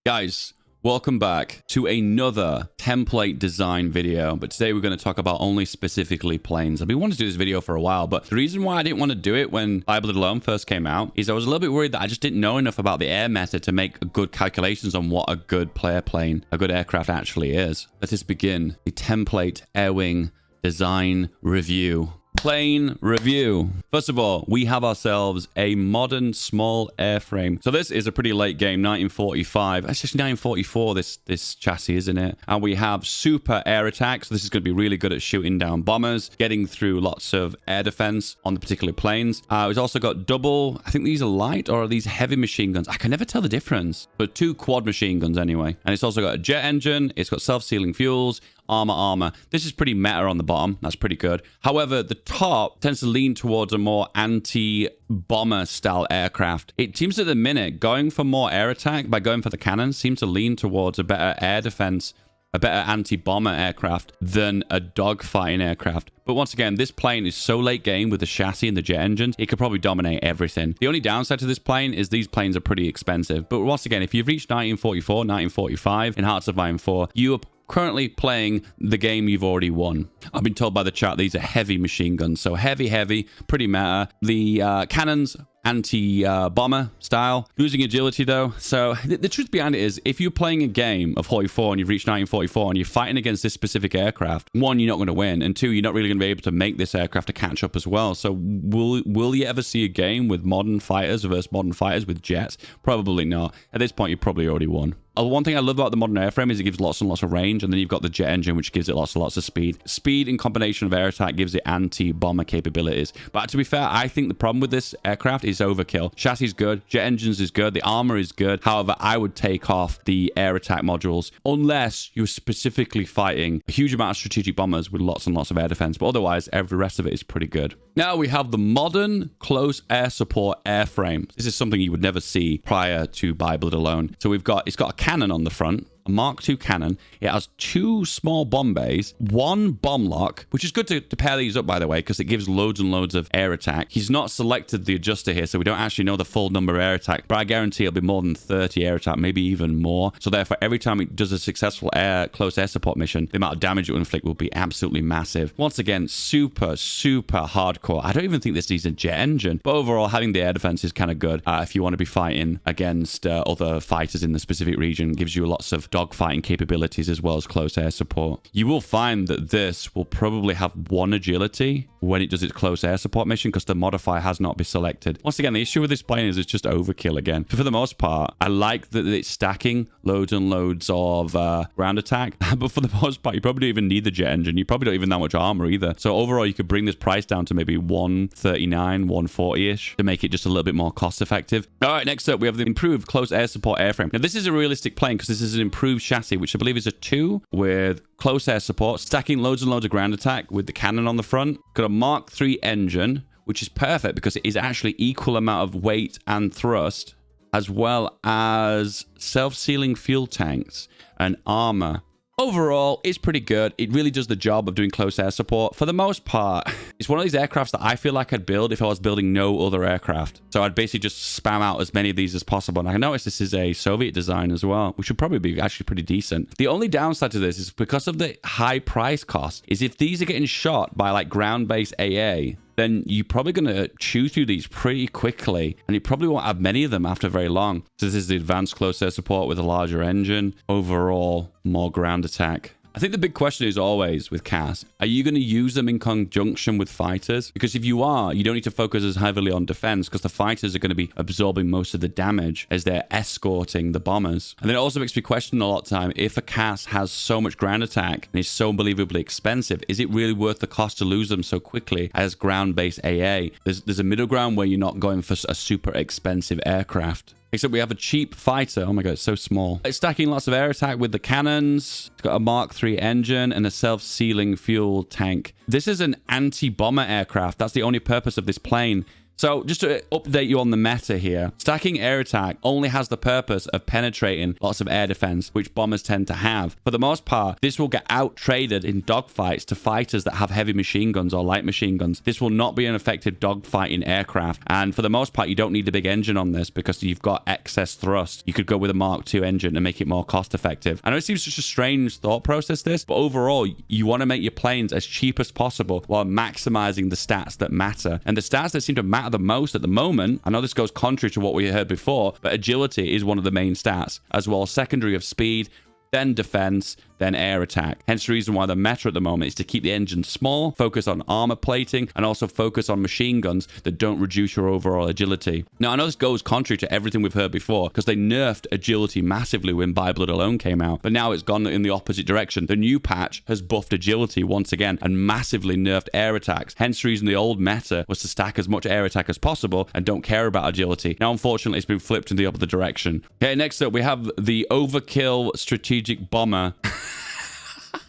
Guys, welcome back to another template design video, but today we're going to talk about only specifically planes. I've been wanting to do this video for a while, but the reason why I didn't want to do it when Bible Alone first came out is I was a little bit worried that I just didn't know enough about the air method to make good calculations on what a good player plane, a good aircraft actually is. Let us begin the template air wing design review. Plane review. First of all, we have ourselves a modern small airframe. So this is a pretty late game, 1945. It's just 1944, this chassis, isn't it? And we have super air attack. So this is going to be really good at shooting down bombers, getting through lots of air defense on the particular planes. We've also got double, I think these are light or are these heavy machine guns? I can never tell the difference. But 2 quad machine guns anyway. And it's also got a jet engine. It's got self-sealing fuels. Armor. This is pretty meta on the bottom. That's pretty good. However, the top tends to lean towards a more anti-bomber style aircraft. It seems at the minute going for more air attack by going for the cannons seems to lean towards a better air defense, a better anti-bomber aircraft than a dogfighting aircraft. But once again, this plane is so late game with the chassis and the jet engines, it could probably dominate everything. The only downside to this plane is these planes are pretty expensive. But once again, if you've reached 1944, 1945 in Hearts of Iron 4, you are currently playing the game you've already won. I've been told by the chat these are heavy machine guns. So heavy, pretty meta. The cannons, anti-bomber style. Losing agility though. So the truth behind it is, if you're playing a game of 44 and you've reached 1944 and you're fighting against this specific aircraft, 1, you're not going to win, and 2, you're not really going to be able to make this aircraft to catch up as well. So will you ever see a game with modern fighters versus modern fighters with jets? Probably not. At this point, you probably already won. One thing I love about the modern airframe is it gives lots and lots of range, and then you've got the jet engine, which gives it lots and lots of speed. Speed in combination of air attack gives it anti-bomber capabilities. But to be fair, I think the problem with this aircraft is overkill. Chassis is good, jet engines is good, the armor is good. However, I would take off the air attack modules unless you're specifically fighting a huge amount of strategic bombers with lots and lots of air defense. But otherwise, every rest of it is pretty good. Now we have the modern close air support airframe. This is something you would never see prior to Bible Alone. So it's got a cannon on the front, a Mark II cannon. It has 2 small bomb bays, 1 bomb lock, which is good to pair these up, by the way, because it gives loads and loads of air attack. He's not selected the adjuster here, so we don't actually know the full number of air attack, but I guarantee it'll be more than 30 air attack, maybe even more. So therefore, every time it does a successful close air support mission, the amount of damage it will inflict will be absolutely massive. Once again, super hardcore. I don't even think this needs a jet engine, but overall, having the air defense is kind of good if you want to be fighting against other fighters in the specific region. It gives you lots of dogfighting capabilities as well as close air support. You will find that this will probably have 1 agility when it does its close air support mission because the modifier has not been selected. Once again, the issue with this plane is it's just overkill again. But for the most part, I like that it's stacking loads and loads of ground attack. But for the most part, you probably don't even need the jet engine. You probably don't even that much armor either. So overall, you could bring this price down to maybe 139, 140-ish to make it just a little bit more cost effective. All right, next up, we have the improved close air support airframe. Now, this is a realistic plane because this is an improved chassis, which I believe is a 2 with close air support, stacking loads and loads of ground attack with the cannon on the front. Got a Mark III engine, which is perfect because it is actually equal amount of weight and thrust, as well as self-sealing fuel tanks and armor. Overall, it's pretty good. It really does the job of doing close air support. For the most part, it's one of these aircrafts that I feel like I'd build if I was building no other aircraft. So I'd basically just spam out as many of these as possible. And I noticed this is a Soviet design as well, which would probably be actually pretty decent. The only downside to this is because of the high price cost, is if these are getting shot by like ground-based AA, then you're probably going to chew through these pretty quickly, and you probably won't have many of them after very long. So this is the advanced close air support with a larger engine. Overall, more ground attack. I think the big question is always with CAS, are you going to use them in conjunction with fighters? Because if you are, you don't need to focus as heavily on defense because the fighters are going to be absorbing most of the damage as they're escorting the bombers. And then it also makes me question a lot of time, if a CAS has so much ground attack and is so unbelievably expensive, is it really worth the cost to lose them so quickly as ground-based AA? There's a middle ground where you're not going for a super expensive aircraft. Except we have a cheap fighter. Oh my god, it's so small. It's stacking lots of air attack with the cannons. It's got a Mark III engine and a self-sealing fuel tank. This is an anti-bomber aircraft. That's the only purpose of this plane. So just to update you on the meta here, stacking air attack only has the purpose of penetrating lots of air defense, which bombers tend to have. For the most part, this will get out-traded in dogfights to fighters that have heavy machine guns or light machine guns. This will not be an effective dogfight in aircraft. And for the most part, you don't need a big engine on this because you've got excess thrust. You could go with a Mark II engine and make it more cost effective. I know it seems such a strange thought process this, but overall, you want to make your planes as cheap as possible while maximizing the stats that matter. And the stats that seem to matter the most at the moment, I know this goes contrary to what we heard before, but agility is one of the main stats, as well as secondary of speed, then defense, then air attack. Hence the reason why the meta at the moment is to keep the engine small, focus on armor plating, and also focus on machine guns that don't reduce your overall agility. Now, I know this goes contrary to everything we've heard before, because they nerfed agility massively when By Blood Alone came out, but now it's gone in the opposite direction. The new patch has buffed agility once again and massively nerfed air attacks. Hence the reason the old meta was to stack as much air attack as possible and don't care about agility. Now, unfortunately, it's been flipped in the opposite direction. Okay, next up, we have the Overkill strategic bomber.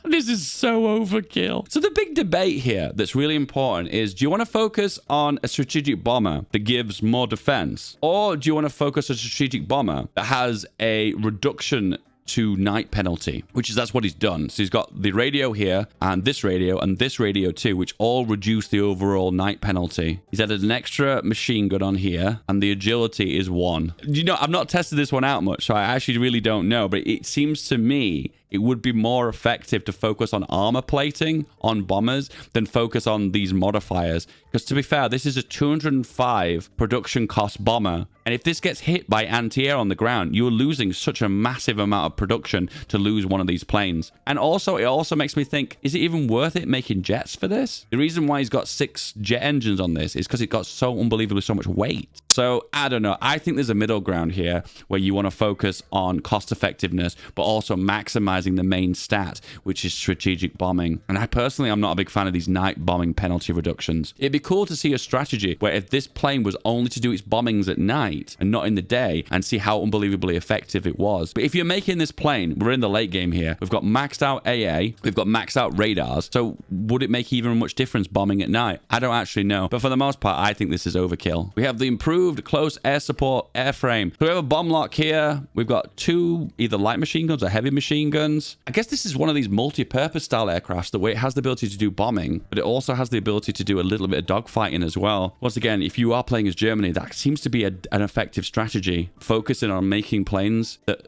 This is so overkill. So the big debate here that's really important is, do you want to focus on a strategic bomber that gives more defense? Or do you want to focus on a strategic bomber that has a reduction to night penalty, that's what he's done. So he's got the radio here and this radio too, which all reduce the overall night penalty. He's added an extra machine gun on here and the agility is 1. You know, I've not tested this one out much, so I actually really don't know, but it seems to me it would be more effective to focus on armor plating on bombers than focus on these modifiers. Because to be fair, this is a 205 production cost bomber. And if this gets hit by anti-air on the ground, you're losing such a massive amount of production to lose one of these planes. And also, it also makes me think, is it even worth it making jets for this? The reason why he's got 6 jet engines on this is because it got so unbelievably so much weight. So I don't know. I think there's a middle ground here where you want to focus on cost effectiveness, but also maximizing the main stat, which is strategic bombing. And I personally, I'm not a big fan of these night bombing penalty reductions. It'd be cool to see a strategy where if this plane was only to do its bombings at night and not in the day, and see how unbelievably effective it was. But if you're making this plane, we're in the late game here. We've got maxed out AA. We've got maxed out radars. So would it make even much difference bombing at night? I don't actually know. But for the most part, I think this is overkill. We have the improved close air support airframe. So we have a bomb lock here. We've got 2 either light machine guns or heavy machine guns. I guess this is one of these multi-purpose style aircrafts that where it has the ability to do bombing, but it also has the ability to do a little bit of dogfighting as well. Once again, if you are playing as Germany, that seems to be an effective strategy, focusing on making planes that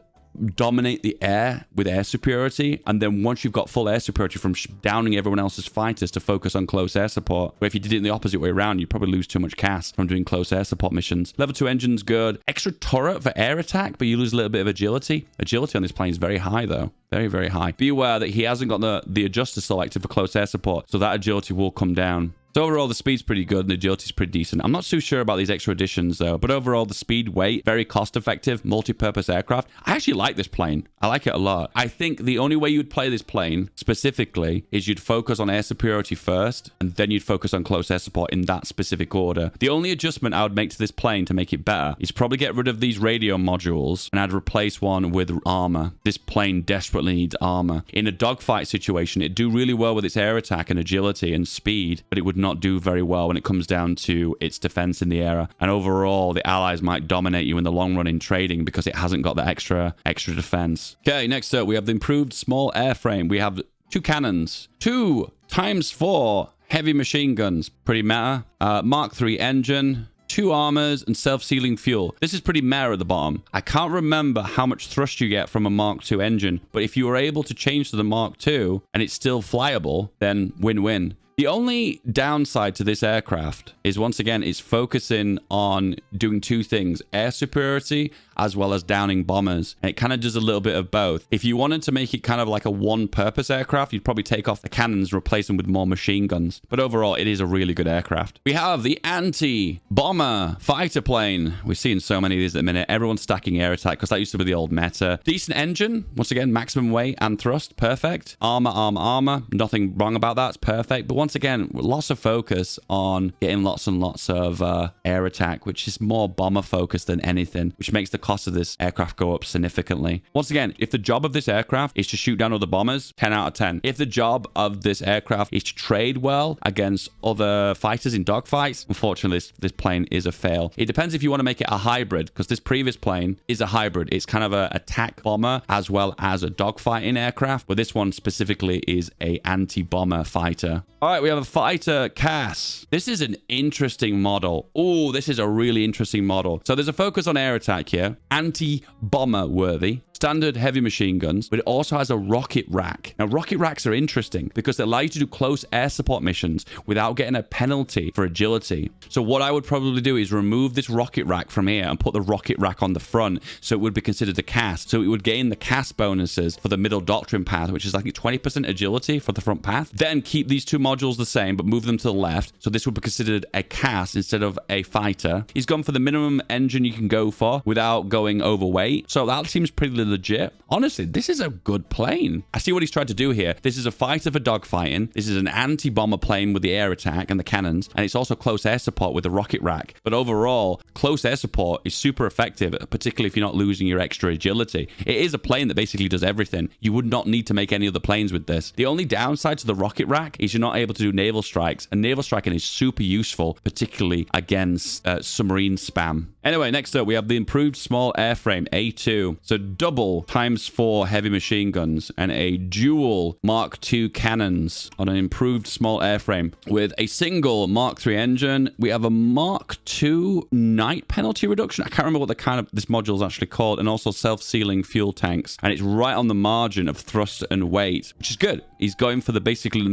dominate the air with air superiority, and then once you've got full air superiority from downing everyone else's fighters, to focus on close air support. Where if you did it in the opposite way around, you'd probably lose too much CAS from doing close air support missions. Level 2 engines good. Extra turret for air attack, but you lose a little bit of agility. Agility on this plane is very high though. Very, very high. Be aware that he hasn't got the adjuster selected for close air support, so that agility will come down. So overall, the speed's pretty good and the agility's pretty decent. I'm not too sure about these extra additions though, but overall, the speed, weight, very cost-effective, multi-purpose aircraft. I actually like this plane. I like it a lot. I think the only way you'd play this plane specifically is you'd focus on air superiority first, and then you'd focus on close air support in that specific order. The only adjustment I would make to this plane to make it better is probably get rid of these radio modules, and I'd replace one with armor. This plane desperately needs armor. In a dogfight situation, it'd do really well with its air attack and agility and speed, but it would not do very well when it comes down to its defense in the air. And overall, the allies might dominate you in the long run in trading because it hasn't got the extra defense. Okay, next up, we have the improved small airframe. We have 2 cannons, 2 × 4 heavy machine guns, pretty meta. Mark III engine, 2 armors, and self-sealing fuel. This is pretty meta at the bottom. I can't remember how much thrust you get from a Mark II engine, but if you were able to change to the Mark II and it's still flyable, then win-win. The only downside to this aircraft is, once again, it's focusing on doing 2 things: air superiority as well as downing bombers. And it kind of does a little bit of both. If you wanted to make it kind of like a one-purpose aircraft, you'd probably take off the cannons, replace them with more machine guns. But overall, it is a really good aircraft. We have the anti-bomber fighter plane. We're seeing so many of these at the minute. Everyone's stacking air attack because that used to be the old meta. Decent engine. Once again, maximum weight and thrust. Perfect. Armor. Nothing wrong about that. It's perfect. But once again, lots of focus on getting lots and lots of air attack, which is more bomber focused than anything, which makes the cost of this aircraft go up significantly. Once again, if the job of this aircraft is to shoot down other bombers, 10 out of 10. If the job of this aircraft is to trade well against other fighters in dogfights, unfortunately, this plane is a fail. It depends if you want to make it a hybrid, because this previous plane is a hybrid. It's kind of an attack bomber as well as a dogfighting aircraft, but this one specifically is a anti-bomber fighter. All right, we have a fighter Cass. This is an interesting model. Oh, this is a really interesting model. So there's a focus on air attack here, anti-bomber worthy, standard heavy machine guns, but it also has a rocket rack. Now, rocket racks are interesting because they allow you to do close air support missions without getting a penalty for agility. So what I would probably do is remove this rocket rack from here and put the rocket rack on the front, so it would be considered a CAS. So it would gain the CAS bonuses for the middle doctrine path, which is like 20% agility for the front path. Then keep these two modules the same, but move them to the left. So this would be considered a CAS instead of a fighter. He's gone for the minimum engine you can go for without going overweight. So that seems pretty legit. Honestly, this is a good plane. I see what he's tried to do here. This is a fighter for dogfighting. This is an anti-bomber plane with the air attack and the cannons. And it's also close air support with the rocket rack. But overall, close air support is super effective, particularly if you're not losing your extra agility. It is a plane that basically does everything. You would not need to make any other planes with this. The only downside to the rocket rack is you're not able to do naval strikes. And naval striking is super useful, particularly against submarine spam. Anyway, next up, we have the improved small airframe A2. So double ×4 heavy machine guns and a dual Mark II cannons on an improved small airframe with a single Mark III engine. We have a Mark II night penalty reduction. I can't remember what the kind of this module is actually called, and also self-sealing fuel tanks. And it's right on the margin of thrust and weight, which is good. He's going for the basically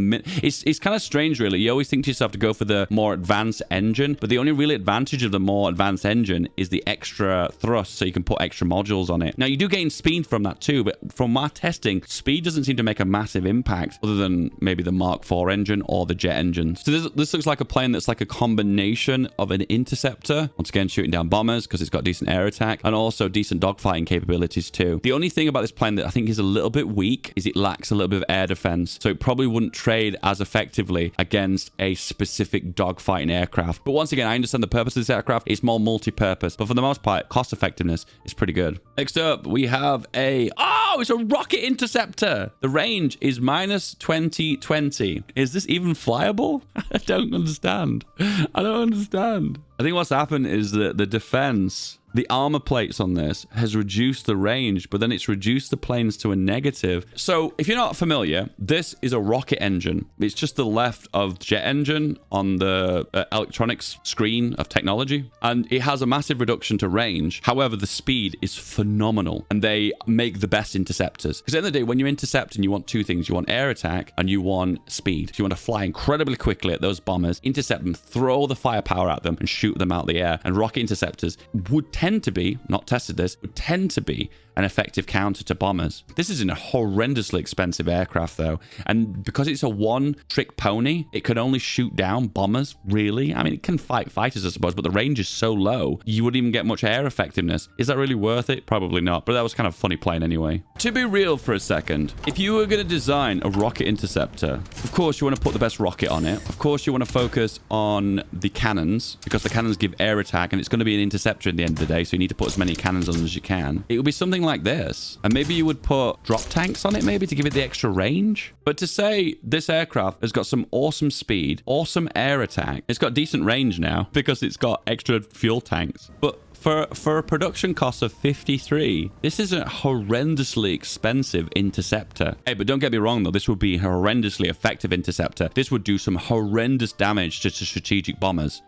it's kind of strange, really. You always think to yourself to go for the more advanced engine, but the only really advantage of the more advanced engine is the extra thrust, so you can put extra modules on it. Now, you do gain speed from that too, but from my testing, speed doesn't seem to make a massive impact other than maybe the Mark IV engine or the jet engines. So this looks like a plane that's like a combination of an interceptor, once again shooting down bombers because it's got decent air attack, and also decent dogfighting capabilities too. The only thing about this plane that I think is a little bit weak is it lacks a little bit of air defense, so it probably wouldn't trade as effectively against a specific dogfighting aircraft. But once again, I understand the purpose of this aircraft. It's more multi-purpose, but for the most part, cost effectiveness is pretty good. Next up, we have it's a rocket interceptor. The range is minus 2020. Is this even flyable? I don't understand. I think what's happened is that the defense, the armor plates on this has reduced the range, but then it's reduced the planes to a negative. So if you're not familiar, this is a rocket engine. It's just the left of jet engine on the electronics screen of technology. And it has a massive reduction to range. However, the speed is phenomenal, and they make the best interceptors. Because at the end of the day, when you're intercepting, you want two things. You want air attack and you want speed. So you want to fly incredibly quickly at those bombers, intercept them, throw the firepower at them, and shoot them out the air. And rocket interceptors would tend to be, not tested this, would tend to be an effective counter to bombers. This is a horrendously expensive aircraft though, and because it's a one-trick pony, it can only shoot down bombers, really. I mean, it can fight fighters, I suppose, but the range is so low, you wouldn't even get much air effectiveness. Is that really worth it? Probably not, but that was kind of a funny plane anyway. To be real for a second, if you were going to design a rocket interceptor, of course you want to put the best rocket on it. Of course you want to focus on the cannons, because the cannons give air attack, and it's going to be an interceptor at the end of the day, so you need to put as many cannons on as you can. It would be something like this, and maybe you would put drop tanks on it, maybe to give it the extra range. But to say this aircraft has got some awesome speed, awesome air attack, it's got decent range now because it's got extra fuel tanks, but for a production cost of 53, this is a horrendously expensive interceptor. Hey, but don't get me wrong though, this would be a horrendously effective interceptor. This would do some horrendous damage to strategic bombers.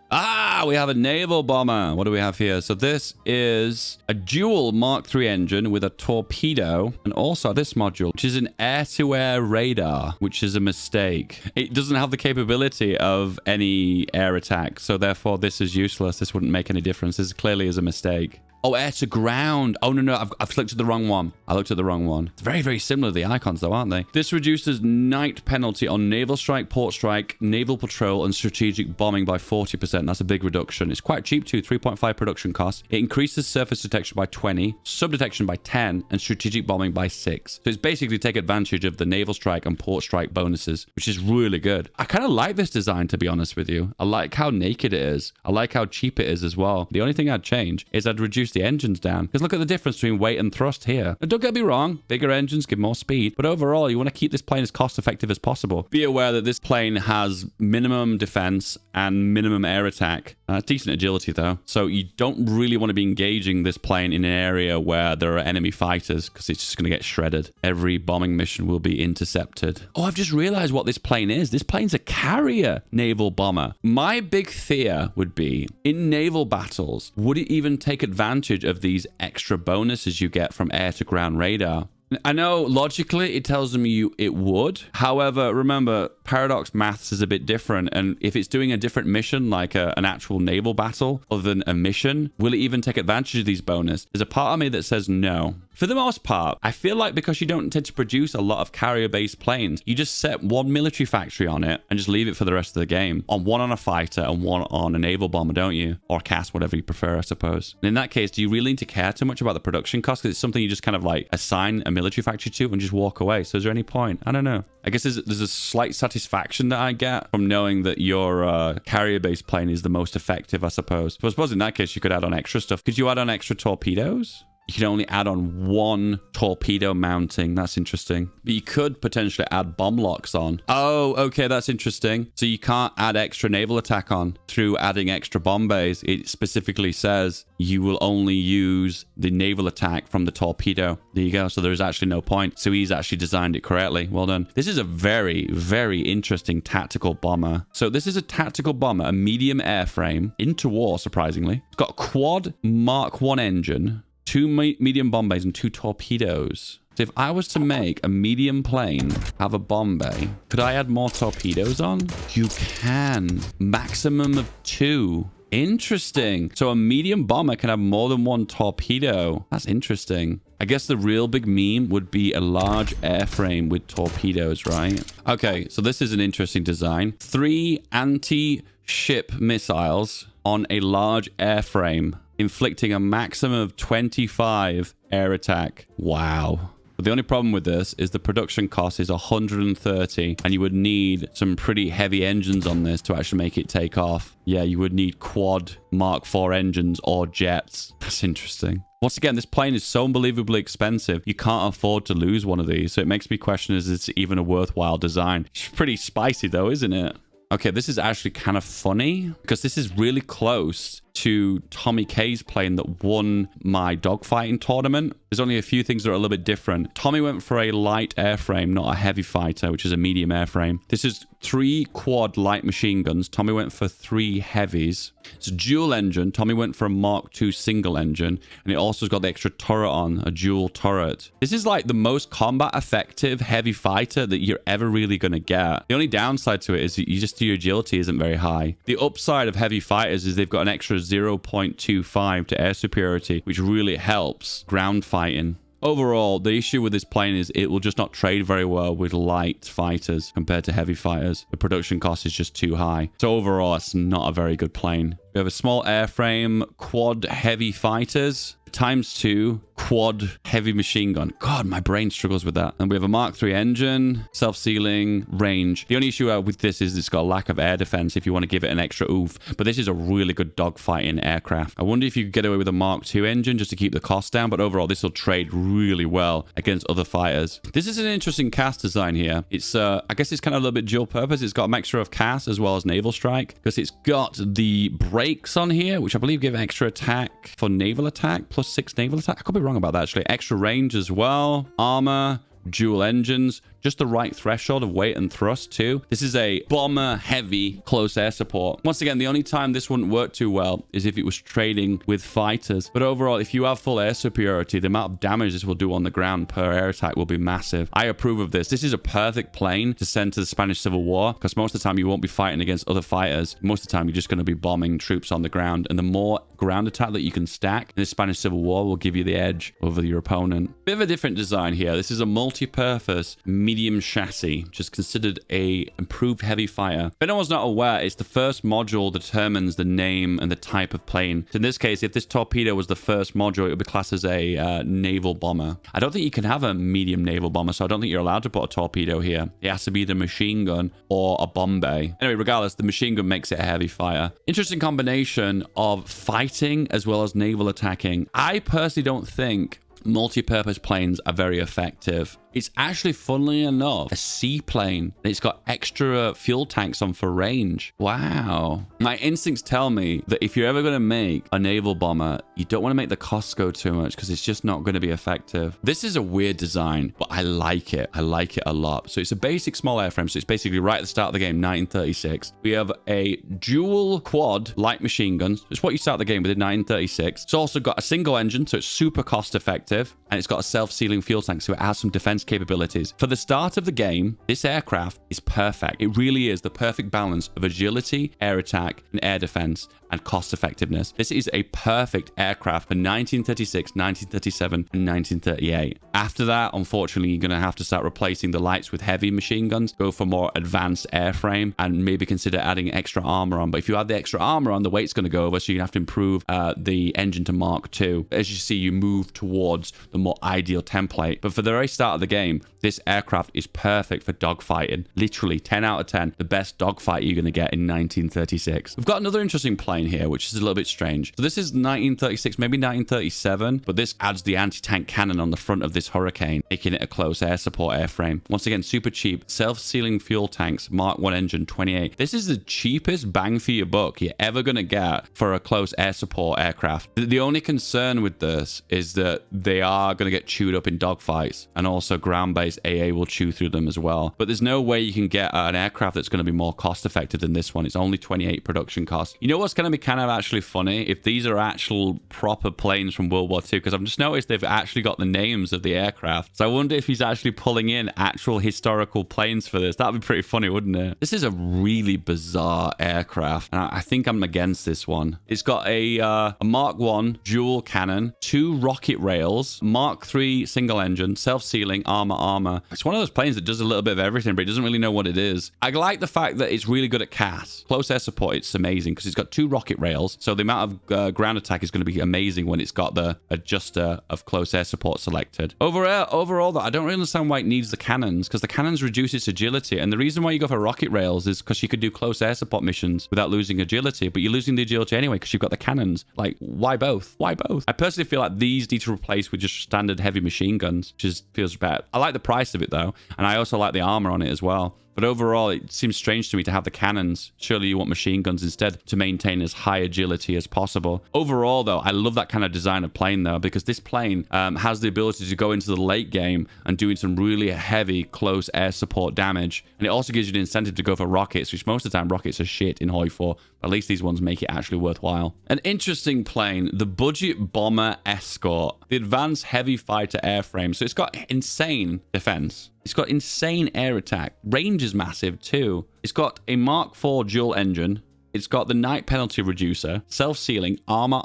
We have a naval bomber. What do we have here? So this is a dual Mark III engine with a torpedo, and also this module, which is an air-to-air radar, which is a mistake. It doesn't have the capability of any air attack, so therefore this is useless. This wouldn't make any difference. This clearly is a mistake. Oh, air to ground. Oh, no. I've looked at the wrong one. I looked at the wrong one. It's very, very similar to the icons, though, aren't they? This reduces night penalty on naval strike, port strike, naval patrol, and strategic bombing by 40%. That's a big reduction. It's quite cheap, too. 3.5 production cost. It increases surface detection by 20, sub-detection by 10, and strategic bombing by 6. So it's basically take advantage of the naval strike and port strike bonuses, which is really good. I kind of like this design, to be honest with you. I like how naked it is. I like how cheap it is as well. The only thing I'd change is I'd reduce reduce the engines down. Because look at the difference between weight and thrust here. Now, don't get me wrong, bigger engines give more speed, but overall, you want to keep this plane as cost effective as possible. Be aware that this plane has minimum defense and minimum air attack. Decent agility though. So you don't really want to be engaging this plane in an area where there are enemy fighters because it's just going to get shredded. Every bombing mission will be intercepted. Oh, I've just realized what this plane is. This plane's a carrier naval bomber. My big fear would be in naval battles, would it even take advantage of these extra bonuses you get from air to ground radar? I know logically it tells them it would. However, remember, Paradox maths is a bit different. And if it's doing a different mission, like an actual naval battle other than a mission, will it even take advantage of these bonuses? There's a part of me that says no. For the most part, I feel like because you don't tend to produce a lot of carrier-based planes, you just set one military factory on it and just leave it for the rest of the game. One on a fighter and one on a naval bomber, don't you? Or CAS, whatever you prefer, I suppose. And in that case, do you really need to care too much about the production cost? Because it's something you just kind of like assign a military factory to and just walk away. So is there any point? I don't know. I guess there's a slight satisfaction that I get from knowing that your carrier-based plane is the most effective, I suppose. So I suppose in that case, you could add on extra stuff. Could you add on extra torpedoes? You can only add on one torpedo mounting. That's interesting. But you could potentially add bomb locks on. Oh, okay, that's interesting. So you can't add extra naval attack on through adding extra bomb bays. It specifically says you will only use the naval attack from the torpedo. There you go. So there's actually no point. So he's actually designed it correctly. Well done. This is a very, very interesting tactical bomber. So this is a tactical bomber, a medium airframe, interwar, surprisingly. It's got a quad Mark 1 engine, 2 medium bomb bays and 2 torpedoes. So if I was to make a medium plane have a bomb bay, could I add more torpedoes on? You can. Maximum of 2. Interesting. So a medium bomber can have more than 1 torpedo. That's interesting. I guess the real big meme would be a large airframe with torpedoes, right? Okay, so this is an interesting design. 3 anti-ship missiles on a large airframe, inflicting a maximum of 25 air attack. Wow. But the only problem with this is the production cost is 130, and you would need some pretty heavy engines on this to actually make it take off. Yeah, you would need quad Mark 4 engines or jets. That's interesting. Once again, this plane is so unbelievably expensive, you can't afford to lose one of these. So it makes me question, is this even a worthwhile design? It's pretty spicy though, isn't it? Okay, this is actually kind of funny because this is really close to Tommy K's plane that won my dogfighting tournament. There's only a few things that are a little bit different. Tommy went for a light airframe, not a heavy fighter, which is a medium airframe. This is 3 quad light machine guns. Tommy went for 3 heavies. It's a dual engine. Tommy went for a Mark II single engine, and it also has got the extra turret on, a dual turret. This is like the most combat effective heavy fighter that you're ever really going to get. The only downside to it is your agility isn't very high. The upside of heavy fighters is they've got an extra 0.25 to air superiority, which really helps ground fighting. Overall, the issue with this plane is it will just not trade very well with light fighters compared to heavy fighters. The production cost is just too high. So overall, it's not a very good plane. We have a small airframe, quad heavy fighters, ×2 quad heavy machine gun. God, my brain struggles with that. And we have a Mark III engine, self-sealing, range. The only issue with this is it's got a lack of air defense if you want to give it an extra oof. But this is a really good dogfighting aircraft. I wonder if you could get away with a Mark II engine just to keep the cost down. But overall, this will trade really well against other fighters. This is an interesting CAS design here. It's, I guess it's kind of a little bit dual purpose. It's got a mixture of CAS as well as naval strike because it's got the brakes on here, which I believe give extra attack for naval attack, plus 6 naval attack. I could be wrong about that actually. Extra range as well. Armor, dual engines, just the right threshold of weight and thrust too. This is a bomber heavy close air support. Once again, the only time this wouldn't work too well is if it was trading with fighters. But overall, if you have full air superiority, the amount of damage this will do on the ground per air attack will be massive. I approve of this. This is a perfect plane to send to the Spanish Civil War because most of the time you won't be fighting against other fighters. Most of the time you're just going to be bombing troops on the ground, and the more ground attack that you can stack in the Spanish Civil War will give you the edge over your opponent. Bit of a different design here. This is a multi multi-purpose medium chassis, which is considered a improved heavy fighter. If anyone's not aware, it's the first module that determines the name and the type of plane. So in this case, if this torpedo was the first module, it would be classed as a naval bomber. I don't think you can have a medium naval bomber, so I don't think you're allowed to put a torpedo here. It has to be the machine gun or a bomb bay. Anyway, regardless, the machine gun makes it a heavy fighter. Interesting combination of fighting as well as naval attacking. I personally don't think multi-purpose planes are very effective. It's actually, funnily enough, a seaplane. It's got extra fuel tanks on for range. Wow. My instincts tell me that if you're ever going to make a naval bomber, you don't want to make the costs go too much because it's just not going to be effective. This is a weird design, but I like it. I like it a lot. So it's a basic small airframe. So it's basically right at the start of the game, 1936. We have a dual quad light machine guns. It's what you start the game with in 1936. It's also got a single engine, so it's super cost effective. And it's got a self-sealing fuel tank, so it has some defense capabilities. For the start of the game, this aircraft is perfect. It really is the perfect balance of agility, air attack, and air defense, and cost effectiveness. This is a perfect aircraft for 1936, 1937, and 1938. After that, unfortunately, you're going to have to start replacing the lights with heavy machine guns, go for more advanced airframe, and maybe consider adding extra armor on. But if you add the extra armor on, the weight's going to go over, so you have to improve the engine to Mark II. As you see, you move towards the more ideal template. But for the very start of the game, this aircraft is perfect for dogfighting. Literally 10 out of 10, the best dogfight you're going to get in 1936. We've got another interesting plane here, which is a little bit strange. So this is 1936, maybe 1937, but this adds the anti-tank cannon on the front of this Hurricane, making it a close air support airframe. Once again, super cheap, self-sealing fuel tanks, Mark I engine, 28. This is the cheapest bang for your buck you're ever going to get for a close air support aircraft. The only concern with this is that they are going to get chewed up in dogfights, and also ground-based AA will chew through them as well. But there's no way you can get an aircraft that's going to be more cost-effective than this one. It's only 28 production costs. You know what's going to be kind of actually funny? If these are actual proper planes from World War II, because I've just noticed they've actually got the names of the aircraft. So I wonder if he's actually pulling in actual historical planes for this. That'd be pretty funny, wouldn't it? This is a really bizarre aircraft, and I think I'm against this one. It's got a Mark I dual cannon, 2 rocket rails, Mark III single engine, self-sealing, armor. It's one of those planes that does a little bit of everything, but it doesn't really know what it is. I like the fact that it's really good at CAS. Close air support, it's amazing because it's got 2 rocket rails, so the amount of ground attack is going to be amazing when it's got the adjuster of close air support selected. Overall, though, I don't really understand why it needs the cannons, because the cannons reduce its agility, and the reason why you go for rocket rails is because you could do close air support missions without losing agility, but you're losing the agility anyway because you've got the cannons. Like, why both? Why both? I personally feel like these need to replace with just standard heavy machine guns, which feels better. I like the price of it though, and I also like the armor on it as well. But overall, it seems strange to me to have the cannons. Surely you want machine guns instead to maintain as high agility as possible. Overall, though, I love that kind of design of plane, though, because this plane has the ability to go into the late game and doing some really heavy close air support damage. And it also gives you the incentive to go for rockets, which most of the time rockets are shit in Hoi 4. But at least these ones make it actually worthwhile. An interesting plane, the Budget Bomber Escort, the Advanced Heavy Fighter Airframe. So it's got insane defense. It's got insane air attack. Range is massive too. It's got a Mark IV dual engine. It's got the night penalty reducer, self-sealing, armor,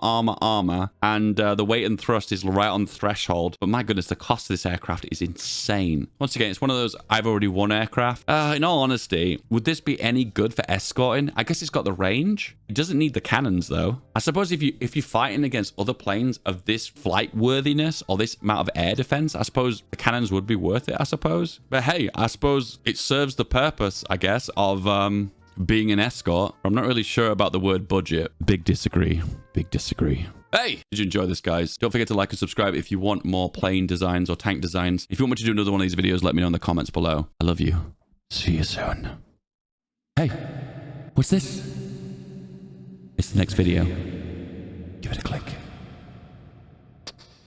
and the weight and thrust is right on the threshold. But my goodness, the cost of this aircraft is insane. Once again, it's one of those I've already won aircraft. In all honesty, would this be any good for escorting? I guess it's got the range. It doesn't need the cannons though. I suppose if you're fighting against other planes of this flight worthiness or this amount of air defense, I suppose the cannons would be worth it, I suppose. But hey, I suppose it serves the purpose, I guess, of being an escort. I'm not really sure about the word budget. Big disagree. Hey, did you enjoy this, guys? Don't forget to like and subscribe if you want more plane designs or tank designs. If you want me to do another one of these videos, let me know in the comments below. I love you. See you soon. Hey, what's this? It's the next video. Give it a click.